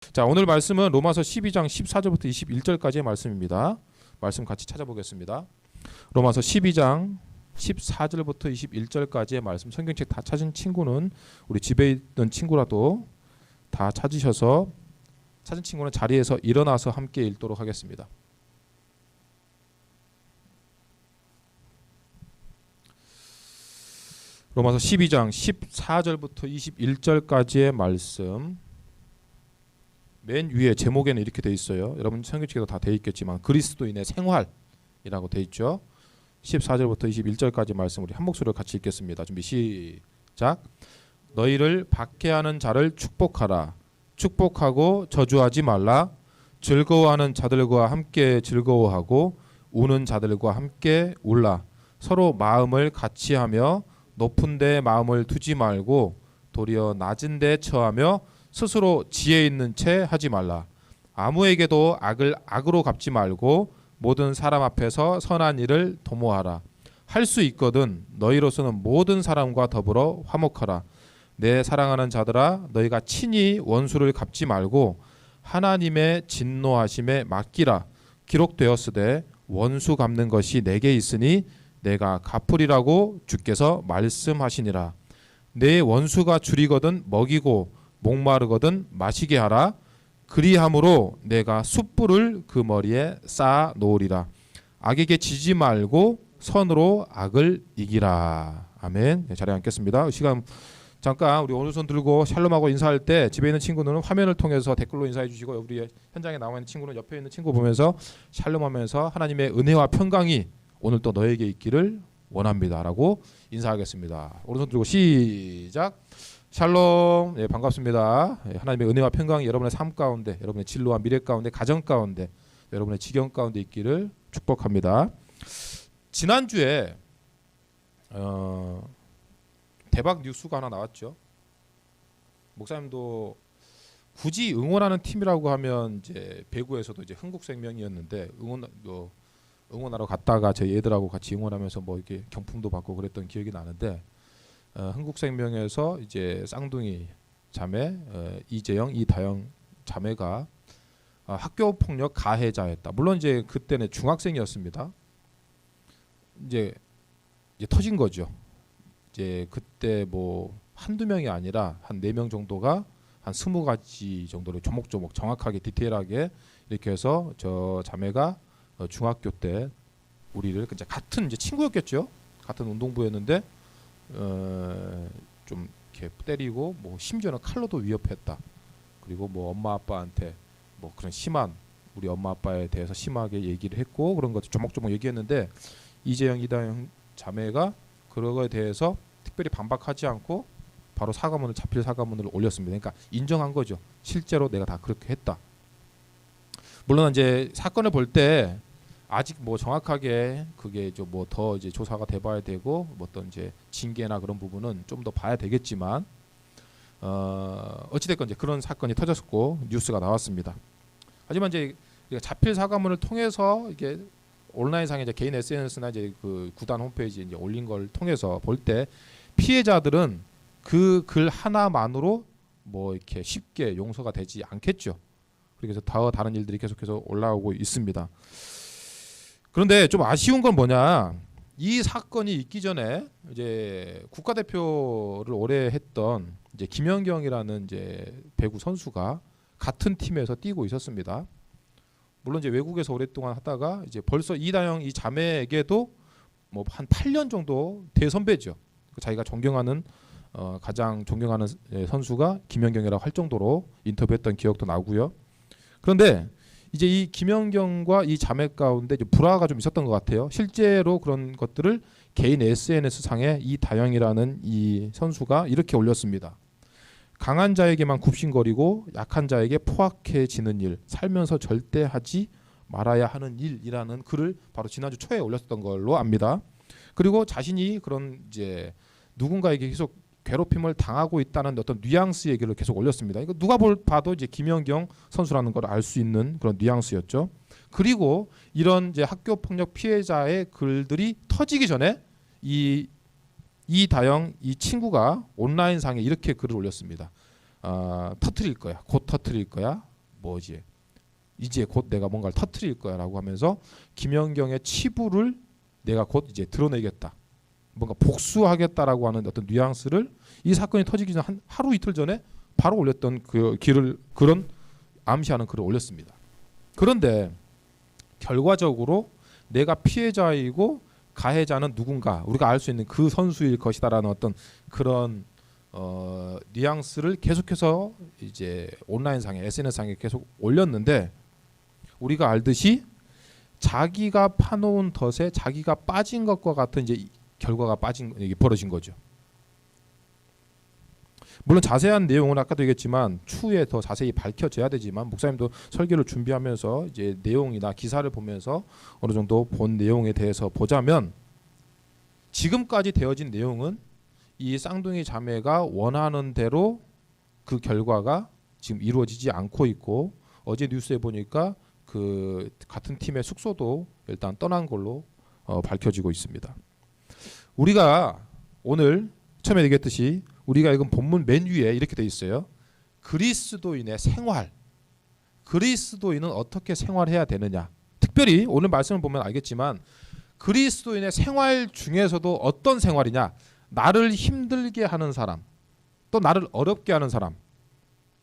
자, 오늘 말씀은 로마서 12장 14절부터 21절까지의 말씀입니다. 말씀 같이 찾아보겠습니다. 로마서 12장 14절부터 21절까지의 말씀, 성경책 다 찾은 친구는, 우리 집에 있던 친구라도 다 찾으셔서 찾은 친구는 자리에서 일어나서 함께 읽도록 하겠습니다. 로마서 12장 14절부터 21절까지의 말씀, 맨 위에 제목에는 이렇게 돼 있어요. 여러분 성경책에도 다 돼 있겠지만 그리스도인의 생활이라고 돼 있죠. 14절부터 21절까지 말씀 우리 한 목소리로 같이 읽겠습니다. 준비 시작. 너희를 박해하는 자를 축복하라. 축복하고 저주하지 말라. 즐거워하는 자들과 함께 즐거워하고 우는 자들과 함께 울라. 서로 마음을 같이 하며 높은 데 마음을 두지 말고 도리어 낮은 데 처하며 스스로 지혜 있는 채 하지 말라. 아무에게도 악을 악으로 갚지 말고 모든 사람 앞에서 선한 일을 도모하라. 할 수 있거든 너희로서는 모든 사람과 더불어 화목하라. 내 사랑하는 자들아, 너희가 친히 원수를 갚지 말고 하나님의 진노하심에 맡기라. 기록되었으되 원수 갚는 것이 내게 있으니 내가 갚으리라고 주께서 말씀하시니라. 내 원수가 줄이거든 먹이고 목마르거든 마시게 하라. 그리함으로 내가 숯불을 그 머리에 쌓아 놓으리라. 악에게 지지 말고 선으로 악을 이기라. 아멘. 네, 자리에 앉겠습니다. 이 시간 잠깐 우리 오른손 들고 샬롬하고 인사할 때 집에 있는 친구는 화면을 통해서 댓글로 인사해 주시고, 우리 현장에 나와 있는 친구는 옆에 있는 친구 보면서 샬롬하면서 하나님의 은혜와 평강이 오늘 또 너에게 있기를 원합니다라고 인사하겠습니다. 오른손 들고 시작. 샬롬. 네, 반갑습니다. 하나님의 은혜와 평강이 여러분의 삶 가운데, 여러분의 진로와 미래 가운데, 가정 가운데, 여러분의 지경 가운데 있기를 축복합니다. 지난주에 대박 뉴스가 하나 나왔죠. 목사님도 굳이 응원하는 팀이라고 하면 이제 배구에서도 이제 흥국생명이었는데 응원하러 갔다가 저희 애들하고 같이 응원하면서 뭐 이렇게 경품도 받고 그랬던 기억이 나는데, 흥국생명에서 이제 쌍둥이 자매 이재영, 이다영 자매가 학교 폭력 가해자였다. 물론 이제 그때는 중학생이었습니다. 이제 터진 거죠. 이제 그때 뭐 한두 명이 아니라 한 4명 정도가 한 20가지 정도로 조목조목 정확하게 디테일하게 이렇게 해서 저 자매가 중학교 때 우리를 이제 같은 이제 친구였겠죠. 같은 운동부였는데 좀 이렇게 때리고 뭐 심지어는 칼로도 위협했다. 그리고 뭐 엄마 아빠한테 뭐 그런 심한, 우리 엄마 아빠에 대해서 심하게 얘기를 했고 그런 것도 조목조목 얘기했는데, 이재영, 이다영 자매가 그런 거에 대해서 특별히 반박하지 않고 바로 자필 사과문을 올렸습니다. 그러니까 인정한 거죠. 실제로 내가 다 그렇게 했다. 물론 이제 사건을 볼 때 아직 뭐 정확하게 그게 좀 뭐 더 이제 조사가 돼봐야 되고 뭐 어떤 이제 징계나 그런 부분은 좀 더 봐야 되겠지만, 어찌됐건 이제 그런 사건이 터졌고 뉴스가 나왔습니다. 하지만 이제 자필 사과문을 통해서 이게 온라인상에 이제 개인 SNS나 이제 그 구단 홈페이지에 이제 올린 걸 통해서 볼 때 피해자들은 그 글 하나만으로 뭐 이렇게 쉽게 용서가 되지 않겠죠. 그래서 다른 일들이 계속해서 올라오고 있습니다. 그런데 좀 아쉬운 건 뭐냐? 이 사건이 있기 전에 이제 국가대표를 오래 했던 이제 김연경이라는 이제 배구 선수가 같은 팀에서 뛰고 있었습니다. 물론 이제 외국에서 오랫동안 하다가 이제 벌써 이다영 이 자매에게도 뭐 한 8년 정도 대선배죠. 자기가 존경하는 가장 존경하는 선수가 김연경이라고 할 정도로 인터뷰했던 기억도 나고요. 그런데 이제 이 김연경과 이 자매 가운데 이제 불화가 좀 있었던 것 같아요. 실제로 그런 것들을 개인 SNS 상에 이다영이라는 이 선수가 이렇게 올렸습니다. 강한 자에게만 굽신거리고 약한 자에게 포악해지는 일, 살면서 절대 하지 말아야 하는 일이라는 글을 바로 지난주 초에 올렸던 걸로 압니다. 그리고 자신이 그런 이제 누군가에게 계속 괴롭힘을 당하고 있다는 어떤 뉘앙스 얘기를 계속 올렸습니다. 이거 누가 봐도 이제 김연경 선수라는 걸 알 수 있는 그런 뉘앙스였죠. 그리고 이런 이제 학교 폭력 피해자의 글들이 터지기 전에 이다영 이 친구가 온라인상에 이렇게 글을 올렸습니다. 터트릴 거야. 곧 터트릴 거야. 뭐지? 이제 곧 내가 뭔가를 터뜨릴 거야라고 하면서 김연경의 치부를 내가 곧 이제 드러내겠다. 뭔가 복수하겠다라고 하는 어떤 뉘앙스를 이 사건이 터지기 전 한 하루 이틀 전에 바로 올렸던 그 길을 그런 암시하는 글을 올렸습니다. 그런데 결과적으로 내가 피해자이고 가해자는 누군가 우리가 알 수 있는 그 선수일 것이다라는 어떤 그런 뉘앙스를 계속해서 이제 온라인상에 SNS상에 계속 올렸는데 우리가 알듯이 자기가 파놓은 덫에 자기가 빠진 것과 같은 이제 결과가 이게 벌어진 거죠. 물론 자세한 내용은 아까도 얘기했지만 추후에 더 자세히 밝혀져야 되지만 목사님도 설교를 준비하면서 이제 내용이나 기사를 보면서 어느 정도 본 내용에 대해서 보자면 지금까지 되어진 내용은 이 쌍둥이 자매가 원하는 대로 그 결과가 지금 이루어지지 않고 있고 어제 뉴스에 보니까 그 같은 팀의 숙소도 일단 떠난 걸로 밝혀지고 있습니다. 우리가 오늘 처음에 얘기했듯이 우리가 읽은 본문 맨 위에 이렇게 돼 있어요. 그리스도인의 생활. 그리스도인은 어떻게 생활해야 되느냐. 특별히 오늘 말씀을 보면 알겠지만 그리스도인의 생활 중에서도 어떤 생활이냐. 나를 힘들게 하는 사람, 또 나를 어렵게 하는 사람.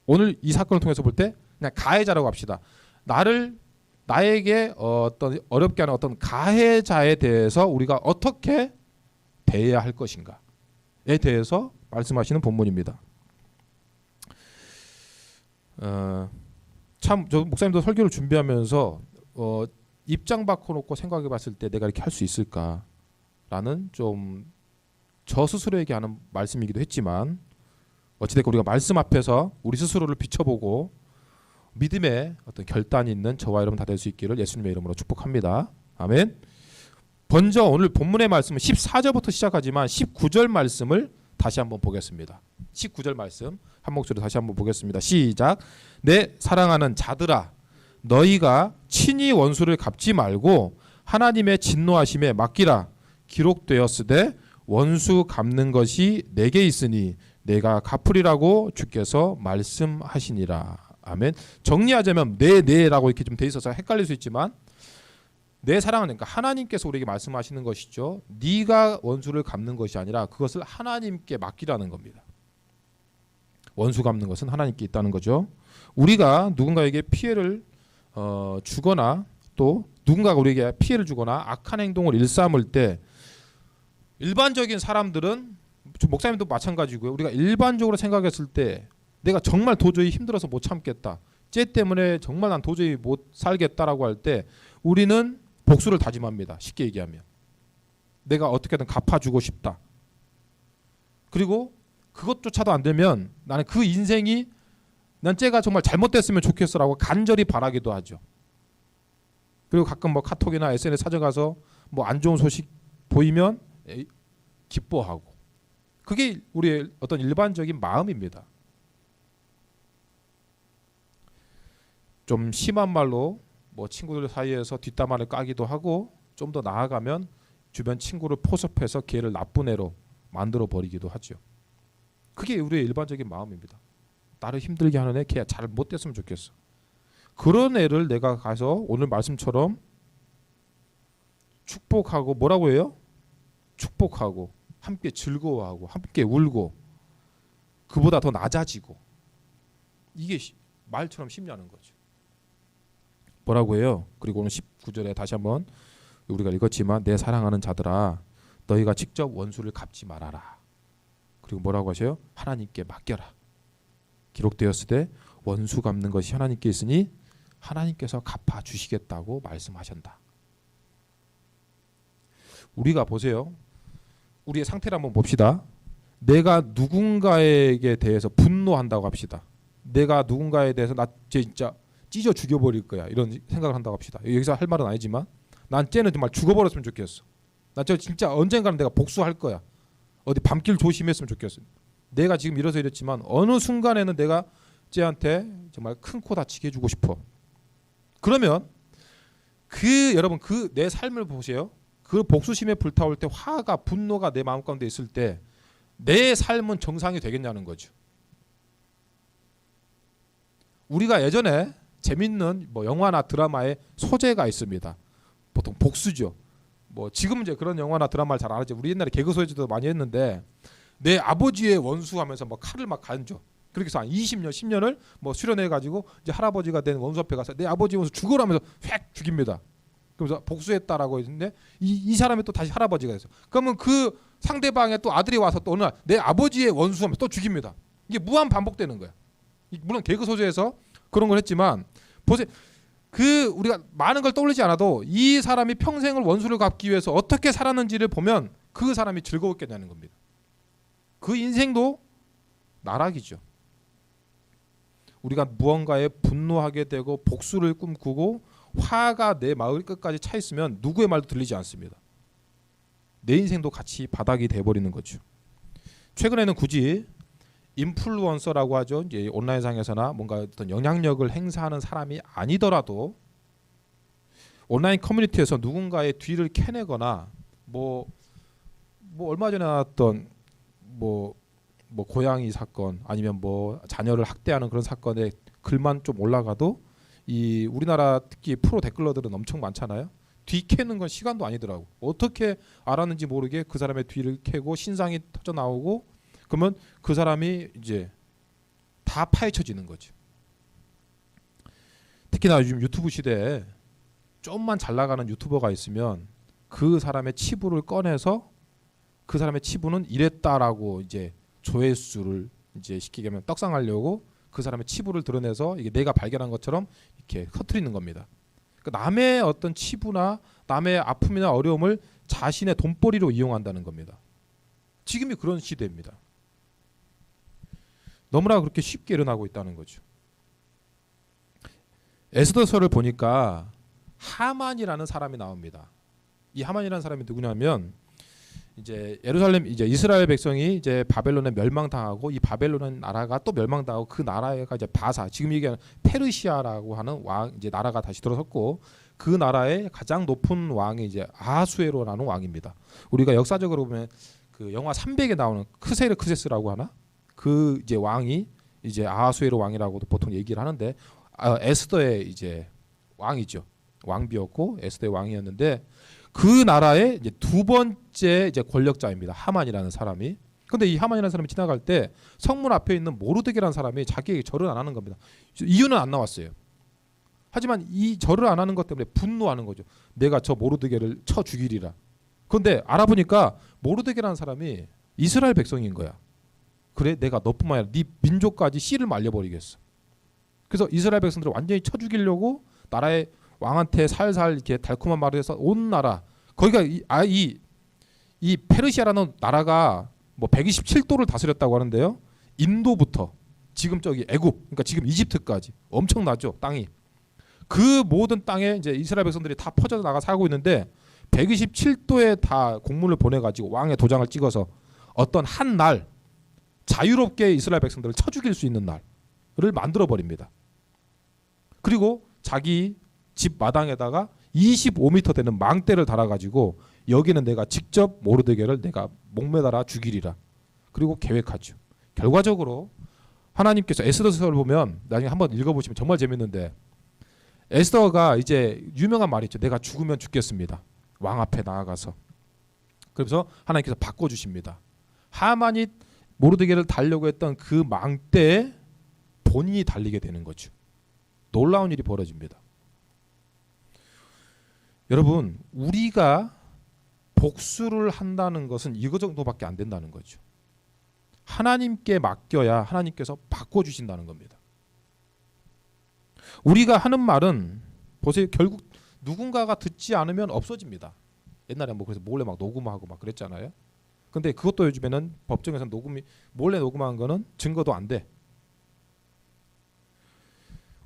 오늘 이 사건을 통해서 볼 때 그냥 가해자라고 합시다. 나에게 어떤 어렵게 하는 어떤 가해자에 대해서 우리가 어떻게 대해야 할 것인가에 대해서 말씀하시는 본문입니다. 참 저 목사님도 설교를 준비하면서 입장 바꿔놓고 생각해봤을 때 내가 이렇게 할 수 있을까라는 좀 저 스스로에게 하는 말씀이기도 했지만 어찌됐건 우리가 말씀 앞에서 우리 스스로를 비춰보고 믿음의 어떤 결단이 있는 저와 여러분 다 될 수 있기를 예수님의 이름으로 축복합니다. 아멘. 먼저 오늘 본문의 말씀은 14절부터 시작하지만 19절 말씀을 다시 한번 보겠습니다. 19절 말씀 한 목소리 다시 한번 보겠습니다. 시작. 내 사랑하는 자들아 너희가 친히 원수를 갚지 말고 하나님의 진노하심에 맡기라. 기록되었으되 원수 갚는 것이 내게 있으니 내가 갚으리라고 주께서 말씀하시니라. 아멘. 정리하자면 내라고 이렇게 좀 돼 있어서 헷갈릴 수 있지만 내 사랑은 그러니까 하나님께서 우리에게 말씀하시는 것이죠. 네가 원수를 갚는 것이 아니라 그것을 하나님께 맡기라는 겁니다. 원수 갚는 것은 하나님께 있다는 거죠. 우리가 누군가에게 피해를 주거나 또 누군가가 우리에게 피해를 주거나 악한 행동을 일삼을 때 일반적인 사람들은 목사님도 마찬가지고요. 우리가 일반적으로 생각했을 때 내가 정말 도저히 힘들어서 못 참겠다. 쟤 때문에 정말 난 도저히 못 살겠다라고 할 때 우리는 복수를 다짐합니다. 쉽게 얘기하면. 내가 어떻게든 갚아주고 싶다. 그리고 그것조차도 안 되면 나는 그 인생이 난 쟤가 정말 잘못됐으면 좋겠어라고 간절히 바라기도 하죠. 그리고 가끔 뭐 카톡이나 SNS 찾아가서 뭐 안 좋은 소식 보이면 기뻐하고. 그게 우리의 어떤 일반적인 마음입니다. 좀 심한 말로 뭐 친구들 사이에서 뒷담화를 까기도 하고 좀 더 나아가면 주변 친구를 포섭해서 걔를 나쁜 애로 만들어 버리기도 하죠. 그게 우리의 일반적인 마음입니다. 나를 힘들게 하는 애 걔 잘 못됐으면 좋겠어. 그런 애를 내가 가서 오늘 말씀처럼 축복하고 뭐라고 해요? 축복하고 함께 즐거워하고 함께 울고 그보다 더 낮아지고 이게 말처럼 쉽냐는 거죠. 뭐라고 해요? 그리고 오늘 19절에 다시 한번 우리가 읽었지만 내 사랑하는 자들아 너희가 직접 원수를 갚지 말아라. 그리고 뭐라고 하셔요? 하나님께 맡겨라. 기록되었을 때 원수 갚는 것이 하나님께 있으니 하나님께서 갚아주시겠다고 말씀하신다. 우리가 보세요. 우리의 상태를 한번 봅시다. 내가 누군가에게 대해서 분노한다고 합시다. 내가 누군가에 대해서 나 진짜 찢어 죽여버릴 거야 이런 생각을 한다고 합시다. 여기서 할 말은 아니지만 난 쟤는 정말 죽어버렸으면 좋겠어. 난 저 진짜 언젠가는 내가 복수할 거야. 어디 밤길 조심했으면 좋겠어. 내가 지금 이래서 이랬지만 어느 순간에는 내가 쟤한테 정말 큰 코 다치게 해주고 싶어. 그러면 여러분 그 내 삶을 보세요. 그 복수심에 불타올 때 화가 분노가 내 마음 가운데 있을 때 내 삶은 정상이 되겠냐는 거죠. 우리가 예전에 재밌는 뭐 영화나 드라마의 소재가 있습니다. 보통 복수죠. 뭐 지금 이제 그런 영화나 드라마를 잘 안 하죠. 우리 옛날에 개그 소재도 많이 했는데 내 아버지의 원수하면서 뭐 칼을 막 가죠. 그렇게 해서 한 20년, 10년을 뭐 수련해 가지고 이제 할아버지가 된 원수 앞에 가서 내 아버지 원수 죽으라면서 휙 죽입니다. 그래서 복수했다라고 했는데 이 사람이 또 다시 할아버지가 됐어. 그러면 그 상대방의 또 아들이 와서 또 어느 날 내 아버지의 원수하면서 또 죽입니다. 이게 무한 반복되는 거야. 물론 개그 소재에서 그런 걸 했지만 보세요. 그 우리가 많은 걸 떠올리지 않아도 이 사람이 평생을 원수를 갚기 위해서 어떻게 살았는지를 보면 그 사람이 즐거웠겠냐는 겁니다. 그 인생도 나락이죠. 우리가 무언가에 분노하게 되고 복수를 꿈꾸고 화가 내 마을 끝까지 차 있으면 누구의 말도 들리지 않습니다. 내 인생도 같이 바닥이 돼버리는 거죠. 최근에는 굳이 인플루언서라고 하죠. 이제 온라인상에서나 뭔가 어떤 영향력을 행사하는 사람이 아니더라도 온라인 커뮤니티에서 누군가의 뒤를 캐내거나 뭐 얼마 전에 나왔던 뭐 고양이 사건 아니면 뭐 자녀를 학대하는 그런 사건에 글만 좀 올라가도 이 우리나라 특히 프로 댓글러들은 엄청 많잖아요. 뒤 캐는 건 시간도 아니더라고. 어떻게 알았는지 모르게 그 사람의 뒤를 캐고 신상이 터져 나오고 그러면 그 사람이 이제 다 파헤쳐지는 거죠. 특히나 요즘 유튜브 시대에 좀만 잘 나가는 유튜버가 있으면 그 사람의 치부를 꺼내서 그 사람의 치부는 이랬다라고 이제 조회수를 이제 쉽게 얘기하면 떡상하려고 그 사람의 치부를 드러내서 이게 내가 발견한 것처럼 이렇게 퍼뜨리는 겁니다. 그러니까 남의 어떤 치부나 남의 아픔이나 어려움을 자신의 돈벌이로 이용한다는 겁니다. 지금이 그런 시대입니다. 너무나 그렇게 쉽게 일어나고 있다는 거죠. 에스더서를 보니까 하만이라는 사람이 나옵니다. 이 하만이라는 사람이 누구냐면 이제 예루살렘 이제 이스라엘 백성이 이제 바벨론에 멸망당하고 이 바벨론 나라가 또 멸망당하고 그 나라가 이제 바사 지금 얘기하는 페르시아라고 하는 왕 이제 나라가 다시 들어섰고 그 나라의 가장 높은 왕이 이제 아하수에로라는 왕입니다. 우리가 역사적으로 보면 그 영화 300에 나오는 크세르크세스라고 하나 그 이제 왕이 이제 아하수에로 왕이라고도 보통 얘기를 하는데 에스더의 이제 왕이죠. 왕비였고 에스더의 왕이었는데 그 나라의 이제 두 번째 이제 권력자입니다. 하만이라는 사람이. 근데 이 하만이라는 사람이 지나갈 때 성문 앞에 있는 모르드게라는 사람이 자기에게 절을 안 하는 겁니다. 이유는 안 나왔어요. 하지만 이 절을 안 하는 것 때문에 분노하는 거죠. 내가 저 모르드게를 쳐 죽이리라. 그런데 알아보니까 모르드게라는 사람이 이스라엘 백성인 거야. 그래 내가 너뿐만 아니라 네 민족까지 씨를 말려버리겠어. 그래서 이스라엘 백성들을 완전히 쳐 죽이려고 나라의 왕한테 살살 이렇게 달콤한 말을 해서 온 나라 거기가 이 페르시아라는 나라가 뭐 127도를 다스렸다고 하는데요. 인도부터 지금 저기 애굽 그러니까 지금 이집트까지 엄청나죠 땅이. 그 모든 땅에 이제 이스라엘 백성들이 다 퍼져 나가 살고 있는데 127도에 다 공문을 보내가지고 왕의 도장을 찍어서 어떤 한 날 자유롭게 이스라엘 백성들을 쳐 죽일 수 있는 날을 만들어 버립니다. 그리고 자기 집 마당에다가 25m 되는 망대를 달아가지고 여기는 내가 직접 모르드게를 내가 목매달아 죽이리라. 그리고 계획하죠. 결과적으로 하나님께서 에스더서를 보면 나중에 한번 읽어보시면 정말 재밌는데 에스더가 이제 유명한 말이 있죠. 내가 죽으면 죽겠습니다. 왕 앞에 나아가서. 그래서 하나님께서 바꿔주십니다. 하만이 모르드게를 달려고 했던 그 망대에 본인이 달리게 되는 거죠. 놀라운 일이 벌어집니다. 여러분 우리가 복수를 한다는 것은 이거 정도밖에 안 된다는 거죠. 하나님께 맡겨야 하나님께서 바꿔주신다는 겁니다. 우리가 하는 말은 보세요. 결국 누군가가 듣지 않으면 없어집니다. 옛날에 뭐 그래서 몰래 막 녹음하고 막 그랬잖아요. 근데 그것도 요즘에는 법정에서 녹음이 몰래 녹음한 거는 증거도 안 돼.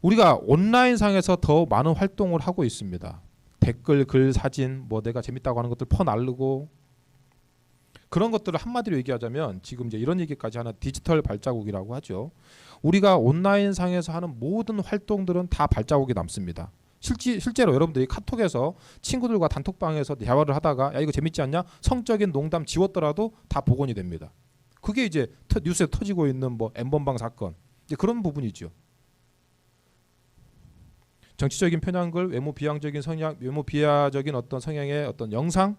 우리가 온라인상에서 더 많은 활동을 하고 있습니다. 댓글, 글, 사진, 뭐 내가 재밌다고 하는 것들 퍼날르고 그런 것들을 한마디로 얘기하자면 지금 이제 이런 얘기까지 하는 디지털 발자국이라고 하죠. 우리가 온라인상에서 하는 모든 활동들은 다 발자국이 남습니다. 실제로 여러분들이 카톡에서 친구들과 단톡방에서 대화를 하다가 야 이거 재밌지 않냐? 성적인 농담 지웠더라도 다 복원이 됩니다. 그게 이제 뉴스에 터지고 있는 뭐 N번방 사건 이제 그런 부분이죠. 정치적인 편향글, 외모 비하적인 성향, 외모 비하적인 어떤 성향의 어떤 영상,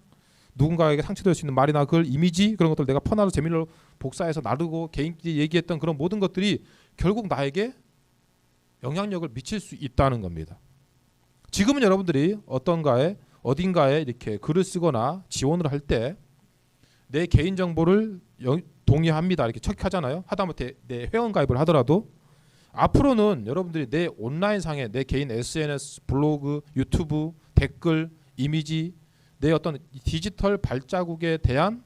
누군가에게 상처될 수 있는 말이나 글, 이미지 그런 것들 내가 퍼나로 재미로 복사해서 나르고 개인끼리 얘기했던 그런 모든 것들이 결국 나에게 영향력을 미칠 수 있다는 겁니다. 지금은 여러분들이 어딘가에 이렇게 글을 쓰거나 지원을 할 때 내 개인 정보를 동의합니다 이렇게 체크하잖아요. 하다못해 내 회원 가입을 하더라도 앞으로는 여러분들이 내 온라인상에 내 개인 SNS, 블로그, 유튜브, 댓글, 이미지 내 어떤 디지털 발자국에 대한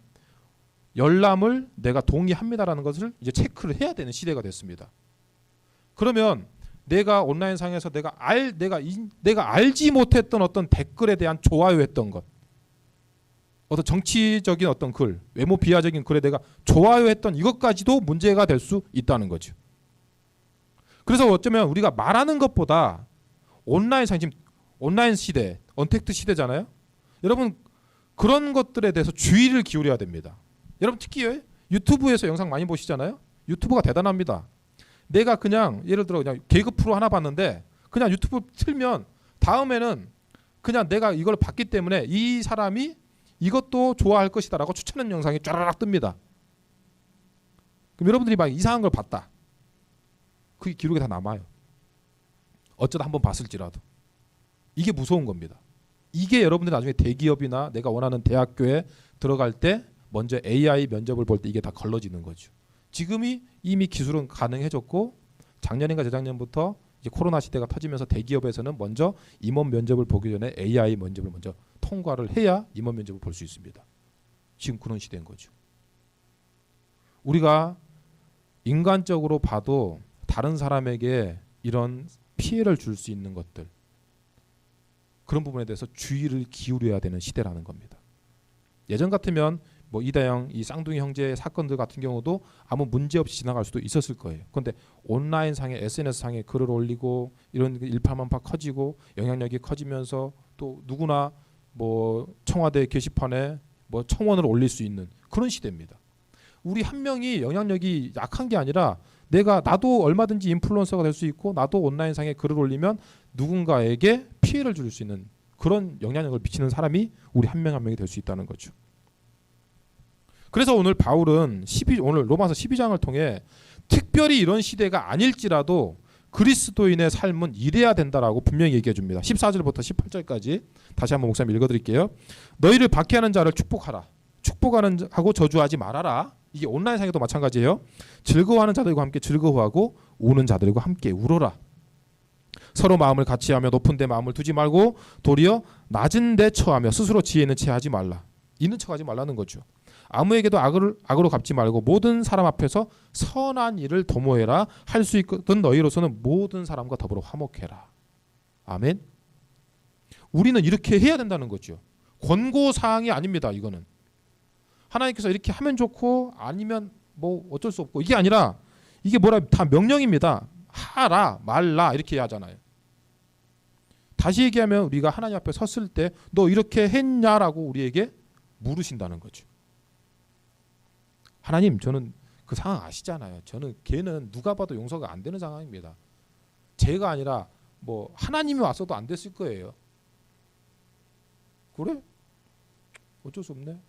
열람을 내가 동의합니다라는 것을 이제 체크를 해야 되는 시대가 됐습니다. 그러면 내가 온라인상에서 내가 알지 못했던 어떤 댓글에 대한 좋아요했던 것, 어떤 정치적인 어떤 글, 외모 비하적인 글에 내가 좋아요했던 이것까지도 문제가 될 수 있다는 거죠. 그래서 어쩌면 우리가 말하는 것보다 온라인상 지금 온라인 시대, 언택트 시대잖아요. 여러분 그런 것들에 대해서 주의를 기울여야 됩니다. 여러분 특히 유튜브에서 영상 많이 보시잖아요. 유튜브가 대단합니다. 내가 그냥 예를 들어 그냥 개그 프로 하나 봤는데 그냥 유튜브 틀면 다음에는 그냥 내가 이걸 봤기 때문에 이 사람이 이것도 좋아할 것이다라고 추천하는 영상이 쫘라락 뜹니다. 그럼 여러분들이 막 이상한 걸 봤다. 그게 기록에 다 남아요. 어쩌다 한번 봤을지라도. 이게 무서운 겁니다. 이게 여러분들이 나중에 대기업이나 내가 원하는 대학교에 들어갈 때 먼저 AI 면접을 볼 때 이게 다 걸러지는 거죠. 지금이 이미 기술은 가능해졌고 작년인가 재작년부터 이제 코로나 시대가 터지면서 대기업에서는 먼저 임원 면접을 보기 전에 AI 면접을 먼저 통과를 해야 임원 면접을 볼 수 있습니다. 지금 그런 시대인 거죠. 우리가 인간적으로 봐도 다른 사람에게 이런 피해를 줄 수 있는 것들 그런 부분에 대해서 주의를 기울여야 되는 시대라는 겁니다. 예전 같으면 뭐 이다영, 이 쌍둥이 형제 사건들 같은 경우도 아무 문제 없이 지나갈 수도 있었을 거예요. 그런데 온라인 상에 SNS 상에 글을 올리고 이런 일파만파 커지고 영향력이 커지면서 또 누구나 뭐 청와대 게시판에 뭐 청원을 올릴 수 있는 그런 시대입니다. 우리 한 명이 영향력이 약한 게 아니라 나도 얼마든지 인플루언서가 될 수 있고 나도 온라인상에 글을 올리면 누군가에게 피해를 줄 수 있는 그런 영향력을 미치는 사람이 우리 한 명 한 명이 될 수 있다는 거죠. 그래서 오늘 바울은 오늘 로마서 12장을 통해 특별히 이런 시대가 아닐지라도 그리스도인의 삶은 이래야 된다라고 분명히 얘기해 줍니다. 14절부터 18절까지 다시 한번 목사님 읽어드릴게요. 너희를 박해하는 자를 축복하라. 축복하고 저주하지 말아라. 이게 온라인상에도 마찬가지예요. 즐거워하는 자들과 함께 즐거워하고 우는 자들과 함께 울어라. 서로 마음을 같이하며 높은 데 마음을 두지 말고 도리어 낮은 데 처하며 스스로 지혜 있는 체 하지 말라. 있는 척하지 말라는 거죠. 아무에게도 악으로 갚지 말고 모든 사람 앞에서 선한 일을 도모해라. 할 수 있거든 너희로서는 모든 사람과 더불어 화목해라. 아멘. 우리는 이렇게 해야 된다는 거죠. 권고사항이 아닙니다. 이거는 하나님께서 이렇게 하면 좋고 아니면 뭐 어쩔 수 없고 이게 아니라 이게 다 명령입니다. 하라 말라 이렇게 하잖아요. 다시 얘기하면 우리가 하나님 앞에 섰을 때 너 이렇게 했냐라고 우리에게 물으신다는 거죠. 하나님 저는 그 상황 아시잖아요. 걔는 누가 봐도 용서가 안 되는 상황입니다. 제가 아니라 뭐 하나님이 왔어도 안 됐을 거예요. 그래? 어쩔 수 없네.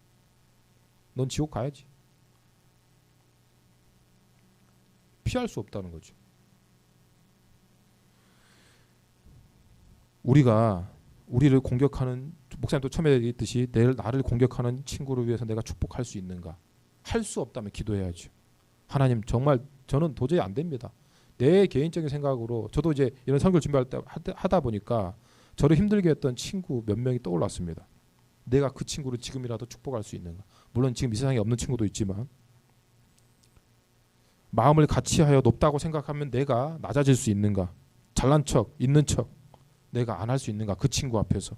넌 지옥 가야지. 피할 수 없다는 거죠. 우리를 공격하는 목사님도 처음에 얘기했듯이 나를 공격하는 친구를 위해서 내가 축복할 수 있는가? 할 수 없다면 기도해야죠. 하나님 정말 저는 도저히 안 됩니다. 내 개인적인 생각으로 저도 이제 이런 설교를 준비할 때 하다 보니까 저를 힘들게 했던 친구 몇 명이 떠올랐습니다. 내가 그 친구를 지금이라도 축복할 수 있는가? 물론 지금 이 세상에 없는 친구도 있지만 마음을 같이하여 높다고 생각하면 내가 낮아질 수 있는가? 잘난 척, 있는 척 내가 안 할 수 있는가? 그 친구 앞에서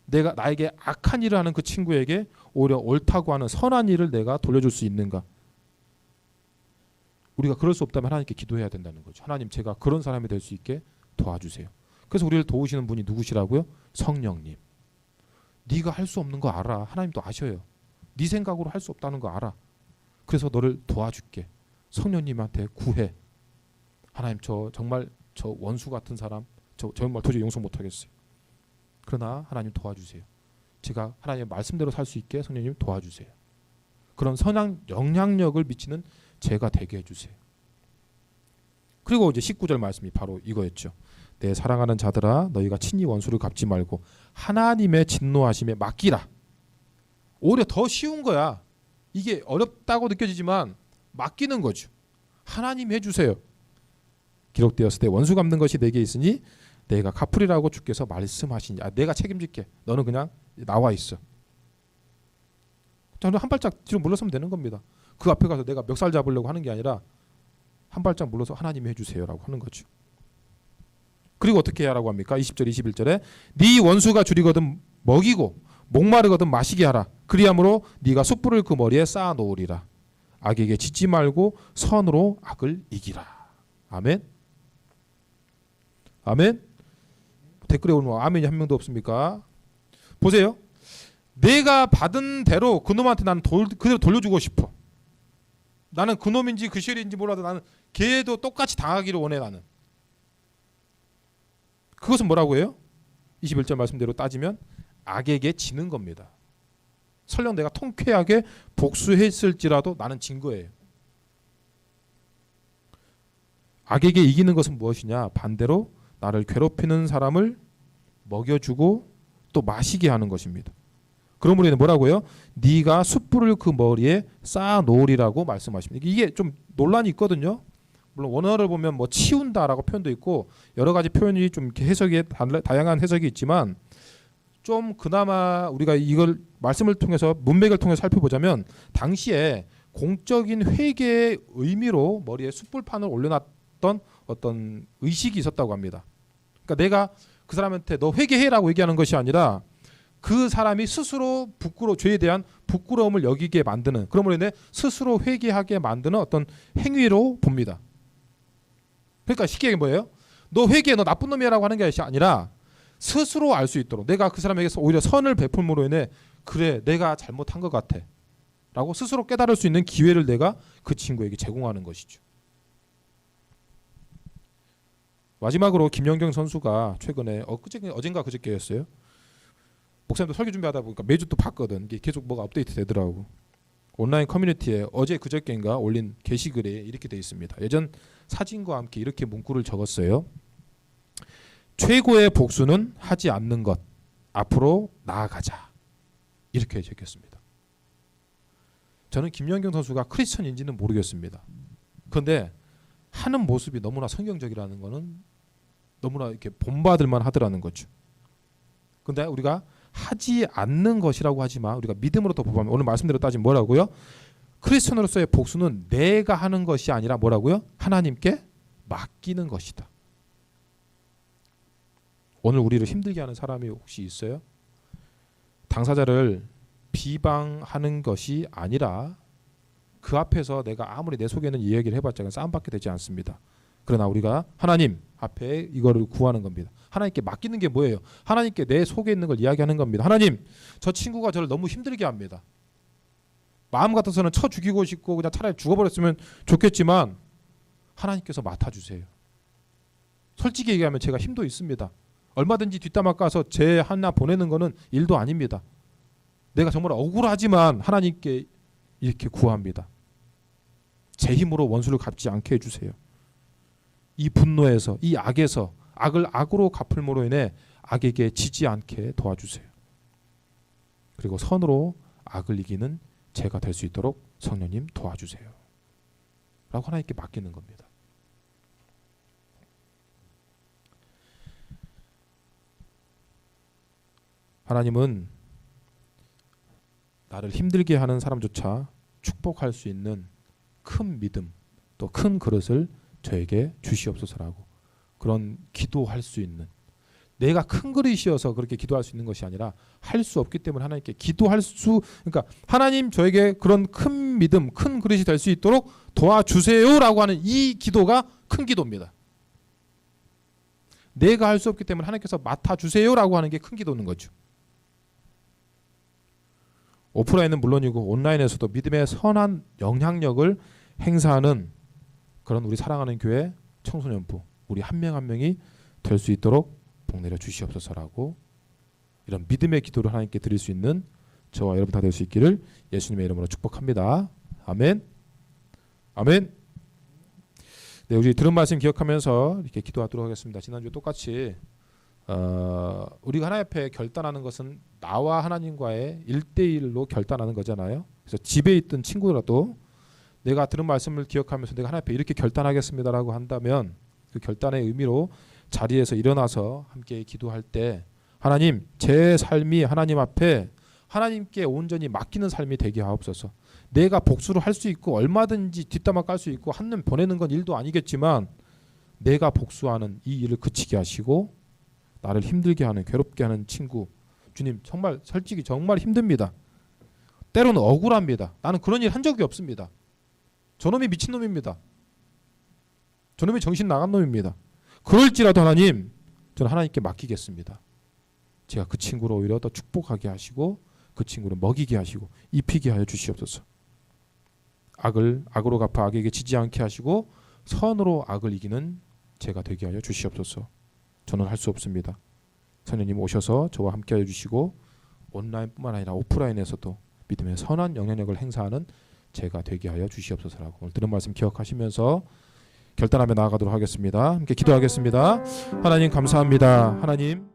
나에게 악한 일을 하는 그 친구에게 오히려 옳다고 하는 선한 일을 내가 돌려줄 수 있는가? 우리가 그럴 수 없다면 하나님께 기도해야 된다는 거죠. 하나님 제가 그런 사람이 될 수 있게 도와주세요. 그래서 우리를 도우시는 분이 누구시라고요? 성령님. 네가 할 수 없는 거 알아. 하나님도 아셔요. 네 생각으로 할 수 없다는 거 알아. 그래서 너를 도와줄게. 성령님한테 구해. 하나님 저 정말 저 원수 같은 사람 저 정말 도저히 용서 못하겠어요. 그러나 하나님 도와주세요. 제가 하나님의 말씀대로 살 수 있게 성령님 도와주세요. 그런 선한 영향력을 미치는 제가 되게 해주세요. 그리고 이제 19절 말씀이 바로 이거였죠. 내 사랑하는 자들아 너희가 친히 원수를 갚지 말고 하나님의 진노하심에 맡기라. 오히려 더 쉬운 거야. 이게 어렵다고 느껴지지만 맡기는 거죠. 하나님 해주세요. 기록되었을 때 원수 갚는 것이 내게 있으니 내가 갚으리라고 주께서 말씀하시니 내가 책임질게. 너는 그냥 나와 있어. 저는 한 발짝 뒤로 물러서면 되는 겁니다. 그 앞에 가서 내가 멱살 잡으려고 하는 게 아니라 한 발짝 물러서 하나님이 해주세요라고 하는 거죠. 그리고 어떻게 해야 하라고 합니까? 20절 21절에 네 원수가 줄이거든 먹이고 목마르거든 마시게 하라. 그리함으로 네가 숯불을 그 머리에 쌓아 놓으리라. 악에게 짖지 말고 선으로 악을 이기라. 아멘. 아멘. 댓글에 오늘 아멘이 한 명도 없습니까? 보세요. 내가 받은 대로 그놈한테 나는 그대로 돌려주고 싶어. 나는 그놈인지 그 쉘인지 몰라도 나는 걔도 똑같이 당하기를 원해. 나는 그것은 뭐라고 해요? 21절 말씀대로 따지면 악에게 지는 겁니다. 설령 내가 통쾌하게 복수했을지라도 나는 진 거예요. 악에게 이기는 것은 무엇이냐? 반대로 나를 괴롭히는 사람을 먹여주고 또 마시게 하는 것입니다. 그러므로 뭐라고요? 네가 숯불을 그 머리에 쌓아 놓으리라고 말씀하십니다. 이게 좀 논란이 있거든요. 물론 원어를 보면 뭐 치운다라고 표현도 있고 여러 가지 표현이 좀 해석이 다양한 해석이 있지만 좀 그나마 우리가 이걸 말씀을 통해서 문맥을 통해서 살펴보자면 당시에 공적인 회개의 의미로 머리에 숯불판을 올려놨던 어떤 의식이 있었다고 합니다. 그러니까 내가 그 사람한테 너 회개해라고 얘기하는 것이 아니라 그 사람이 스스로 죄에 대한 부끄러움을 여기게 만드는, 그러므로 인해 스스로 회개하게 만드는 어떤 행위로 봅니다. 그러니까 쉽게 얘기하면 뭐예요? 너 회개해, 너 나쁜 놈이라고 하는 게 아니라 스스로 알 수 있도록 내가 그 사람에게서 오히려 선을 베풀므로 인해 그래 내가 잘못한 것 같아 라고 스스로 깨달을 수 있는 기회를 내가 그 친구에게 제공하는 것이죠. 마지막으로 김연경 선수가 최근에 어젠가 그저께였어요. 목사님도 설교 준비하다 보니까 매주 또 봤거든. 이게 계속 뭐가 업데이트 되더라고. 온라인 커뮤니티에 어제 그저께인가 올린 게시글에 이렇게 돼 있습니다. 예전 사진과 함께 이렇게 문구를 적었어요. 최고의 복수는 하지 않는 것. 앞으로 나아가자. 이렇게 적혔습니다. 저는 김연경 선수가 크리스천인지는 모르겠습니다. 그런데 하는 모습이 너무나 성경적이라는 거는 너무나 이렇게 본받을만 하더라는 거죠. 그런데 우리가 하지 않는 것이라고 하지만 우리가 믿음으로 더 보면 오늘 말씀대로 따지면 뭐라고요? 크리스천으로서의 복수는 내가 하는 것이 아니라 뭐라고요? 하나님께 맡기는 것이다. 오늘 우리를 힘들게 하는 사람이 혹시 있어요? 당사자를 비방하는 것이 아니라 그 앞에서 내가 아무리 내 속에는 이야기를 해봤자 싸움밖에 되지 않습니다. 그러나 우리가 하나님 앞에 이거를 구하는 겁니다. 하나님께 맡기는 게 뭐예요? 하나님께 내 속에 있는 걸 이야기하는 겁니다. 하나님, 저 친구가 저를 너무 힘들게 합니다. 마음 같아서는 쳐 죽이고 싶고 그냥 차라리 죽어버렸으면 좋겠지만 하나님께서 맡아주세요. 솔직히 얘기하면 제가 힘도 있습니다. 얼마든지 뒷담화 까서 제 하나 보내는 거는 일도 아닙니다. 내가 정말 억울하지만 하나님께 이렇게 구합니다. 제 힘으로 원수를 갚지 않게 해주세요. 이 분노에서, 이 악에서 악을 악으로 갚을므로 인해 악에게 지지 않게 도와주세요. 그리고 선으로 악을 이기는 제가 될 수 있도록 성령님 도와주세요. 라고 하나님께 맡기는 겁니다. 하나님은 나를 힘들게 하는 사람조차 축복할 수 있는 큰 믿음, 또 큰 그릇을 저에게 주시옵소서라고 그런 기도할 수 있는, 내가 큰 그릇이어서 그렇게 기도할 수 있는 것이 아니라 할 수 없기 때문에 하나님께 기도할 수, 그러니까 하나님 저에게 그런 큰 믿음, 큰 그릇이 될 수 있도록 도와주세요라고 하는 이 기도가 큰 기도입니다. 내가 할 수 없기 때문에 하나님께서 맡아주세요라고 하는 게 큰 기도는 거죠. 오프라인은 물론이고 온라인에서도 믿음의 선한 영향력을 행사하는 그런 우리 사랑하는 교회 청소년부, 우리 한 명 한 명이 될 수 있도록 복내려 주시옵소서라고 이런 믿음의 기도를 하나님께 드릴 수 있는 저와 여러분 다 될 수 있기를 예수님의 이름으로 축복합니다. 아멘. 아멘. 네, 우리 들은 말씀 기억하면서 이렇게 기도하도록 하겠습니다. 지난주에 똑같이 우리가 하나님 앞에 결단하는 것은 나와 하나님과의 1대1로 결단하는 거잖아요. 그래서 집에 있던 친구라도 내가 들은 말씀을 기억하면서 내가 하나님 앞에 이렇게 결단하겠습니다라고 한다면 그 결단의 의미로 자리에서 일어나서 함께 기도할 때 하나님, 제 삶이 하나님 앞에 하나님께 온전히 맡기는 삶이 되게 하옵소서. 내가 복수를 할 수 있고 얼마든지 뒷담화 깔 수 있고 한눈 보내는 건 일도 아니겠지만 내가 복수하는 이 일을 그치게 하시고 나를 힘들게 하는 괴롭게 하는 친구 주님 정말 솔직히 정말 힘듭니다. 때로는 억울합니다. 나는 그런 일 한 적이 없습니다. 저놈이 미친놈입니다. 저놈이 정신 나간 놈입니다. 그럴지라도 하나님 저는 하나님께 맡기겠습니다. 제가 그 친구를 오히려 더 축복하게 하시고 그 친구를 먹이게 하시고 입히게 하여 주시옵소서. 악으로 갚아 악에게 지지 않게 하시고 선으로 악을 이기는 제가 되게 하여 주시옵소서. 저는 할 수 없습니다. 성령님 오셔서 저와 함께 하여 주시고 온라인뿐만 아니라 오프라인에서도 믿음의 선한 영향력을 행사하는 제가 되게 하여 주시옵소서라고 오늘 들은 말씀 기억하시면서 결단하며 나아가도록 하겠습니다. 함께 기도하겠습니다. 하나님 감사합니다. 하나님